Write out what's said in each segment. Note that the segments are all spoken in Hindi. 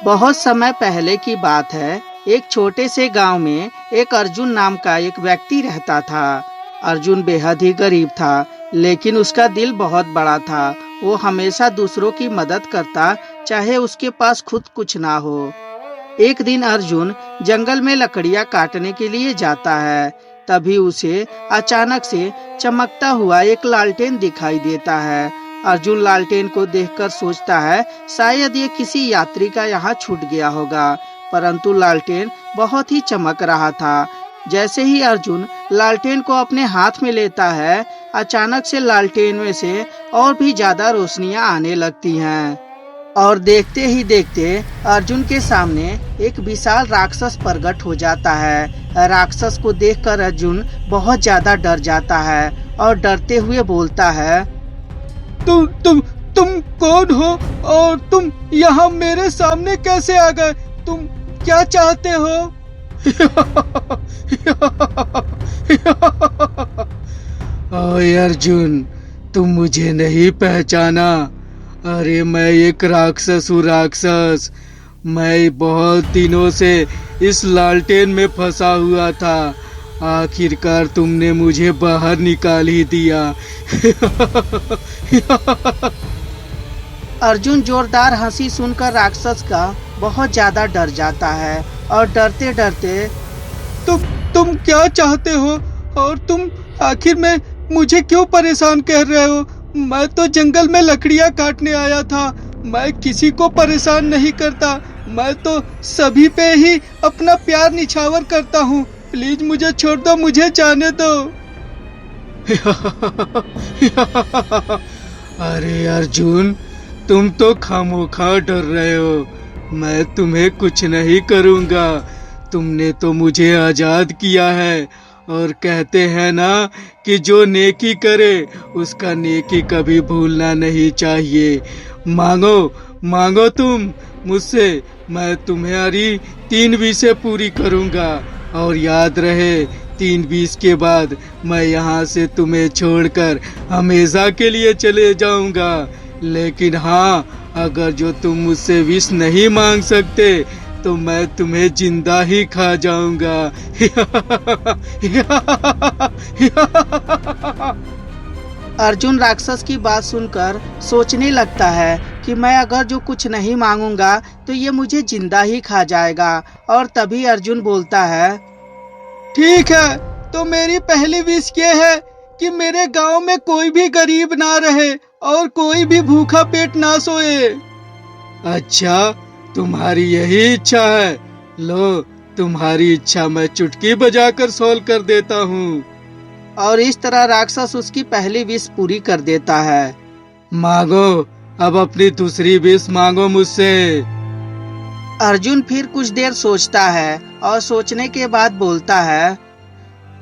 बहुत समय पहले की बात है। एक छोटे से गांव में एक अर्जुन नाम का एक व्यक्ति रहता था। अर्जुन बेहद ही गरीब था, लेकिन उसका दिल बहुत बड़ा था। वो हमेशा दूसरों की मदद करता, चाहे उसके पास खुद कुछ ना हो। एक दिन अर्जुन जंगल में लकड़ियां काटने के लिए जाता है। तभी उसे अचानक से चमकता हुआ एक लालटेन दिखाई देता है। अर्जुन लालटेन को देखकर सोचता है, शायद ये किसी यात्री का यहाँ छूट गया होगा। परंतु लालटेन बहुत ही चमक रहा था। जैसे ही अर्जुन लालटेन को अपने हाथ में लेता है, अचानक से लालटेन में से और भी ज्यादा रोशनियां आने लगती हैं। और देखते ही देखते अर्जुन के सामने एक विशाल राक्षस प्रकट हो जाता है। राक्षस को देखकर अर्जुन बहुत ज्यादा डर जाता है और डरते हुए बोलता है, तुम कौन हो और तुम यहाँ मेरे सामने कैसे आ गए? तुम क्या चाहते हो? ओए अर्जुन, तुम मुझे नहीं पहचाना? अरे मैं एक राक्षस हूँ, राक्षस। मैं बहुत दिनों से इस लालटेन में फंसा हुआ था। आखिरकार तुमने मुझे बाहर निकाल ही दिया। अर्जुन जोरदार हंसी सुनकर राक्षस का बहुत ज्यादा डर जाता है और डरते डरते, तुम क्या चाहते हो? और तुम आखिर में मुझे क्यों परेशान कर रहे हो? मैं तो जंगल में लकड़ियां काटने आया था। मैं किसी को परेशान नहीं करता। मैं तो सभी पे ही अपना प्यार निछावर करता हूँ। प्लीज मुझे छोड़ दो, मुझे जाने दो। अरे अर्जुन, तुम तो खामोखा डर रहे हो। मैं तुम्हें कुछ नहीं करूँगा। तुमने तो मुझे आजाद किया है। और कहते हैं ना कि जो नेकी करे उसका नेकी कभी भूलना नहीं चाहिए। मांगो मांगो तुम मुझसे, मैं तुम्हारी 3 विशें पूरी करूँगा। और याद रहे, 3 बीस के बाद मैं यहाँ से तुम्हें छोड़कर हमेशा के लिए चले जाऊँगा। लेकिन हाँ, अगर जो तुम मुझसे विश नहीं मांग सकते तो मैं तुम्हें जिंदा ही खा जाऊंगा। अर्जुन राक्षस की बात सुनकर सोचने लगता है कि मैं अगर जो कुछ नहीं मांगूंगा तो ये मुझे जिंदा ही खा जाएगा। और तभी अर्जुन बोलता है, ठीक है, तो मेरी पहली विश ये है कि मेरे गांव में कोई भी गरीब ना रहे और कोई भी भूखा पेट ना सोए। अच्छा, तुम्हारी यही इच्छा है? लो, तुम्हारी इच्छा मैं चुटकी बजाकर सोल्व कर देता हूँ। और इस तरह राक्षस उसकी पहली विश पूरी कर देता है। मांगो, अब अपनी दूसरी विश मांगो मुझसे। अर्जुन फिर कुछ देर सोचता है और सोचने के बाद बोलता है,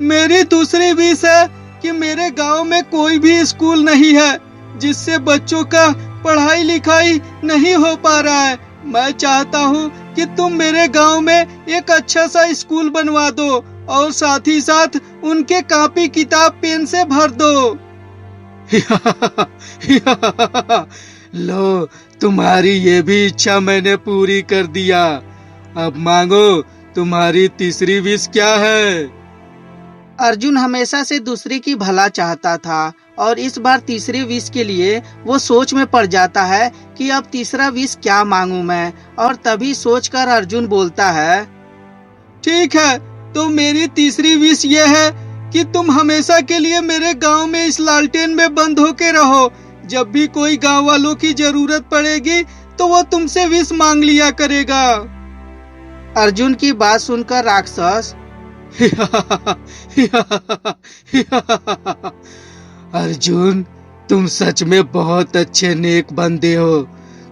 मेरी दूसरी विश है कि मेरे गांव में कोई भी स्कूल नहीं है, जिससे बच्चों का पढ़ाई लिखाई नहीं हो पा रहा है। मैं चाहता हूँ कि तुम मेरे गांव में एक अच्छा सा स्कूल बनवा दो और साथ ही साथ उनके कॉपी किताब पेन से भर दो। लो, तुम्हारी ये भी इच्छा मैंने पूरी कर दिया। अब मांगो, तुम्हारी तीसरी विश क्या है? अर्जुन हमेशा से दूसरे की भला चाहता था और इस बार तीसरी विश के लिए वो सोच में पड़ जाता है कि अब तीसरा विश क्या मांगूं मैं। और तभी सोचकर अर्जुन बोलता है, ठीक है, तो मेरी तीसरी विश ये है कि तुम हमेशा के लिए मेरे गांव में इस लालटेन में बंद होके रहो। जब भी कोई गांव वालों की जरूरत पड़ेगी तो वो तुमसे विश मांग लिया करेगा। अर्जुन की बात सुनकर राक्षस, अर्जुन, तुम सच में बहुत अच्छे नेक बंदे हो।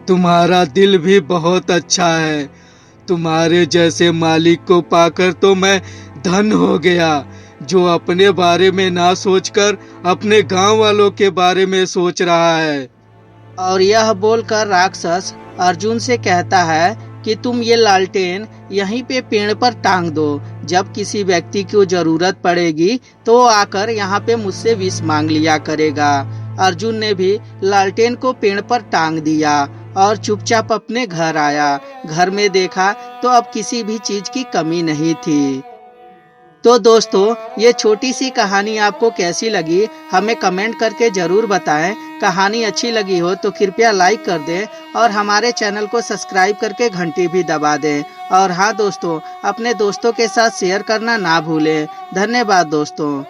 तुम्हारा दिल भी बहुत अच्छा है। तुम्हारे जैसे मालिक को पाकर तो मैं धन हो गया, जो अपने बारे में ना सोचकर अपने गांव वालों के बारे में सोच रहा है। और यह बोलकर राक्षस अर्जुन से कहता है कि तुम ये लालटेन यहीं पे पेड़ पर टांग दो। जब किसी व्यक्ति को जरूरत पड़ेगी तो वो आकर यहाँ पे मुझसे विश मांग लिया करेगा। अर्जुन ने भी लालटेन को पेड़ पर टांग दिया और चुपचाप अपने घर आया। घर में देखा तो अब किसी भी चीज की कमी नहीं थी। तो दोस्तों, ये छोटी सी कहानी आपको कैसी लगी हमें कमेंट करके जरूर बताएं। कहानी अच्छी लगी हो तो कृपया लाइक कर दें और हमारे चैनल को सब्सक्राइब करके घंटी भी दबा दें। और हाँ दोस्तों, अपने दोस्तों के साथ शेयर करना ना भूलें। धन्यवाद दोस्तों।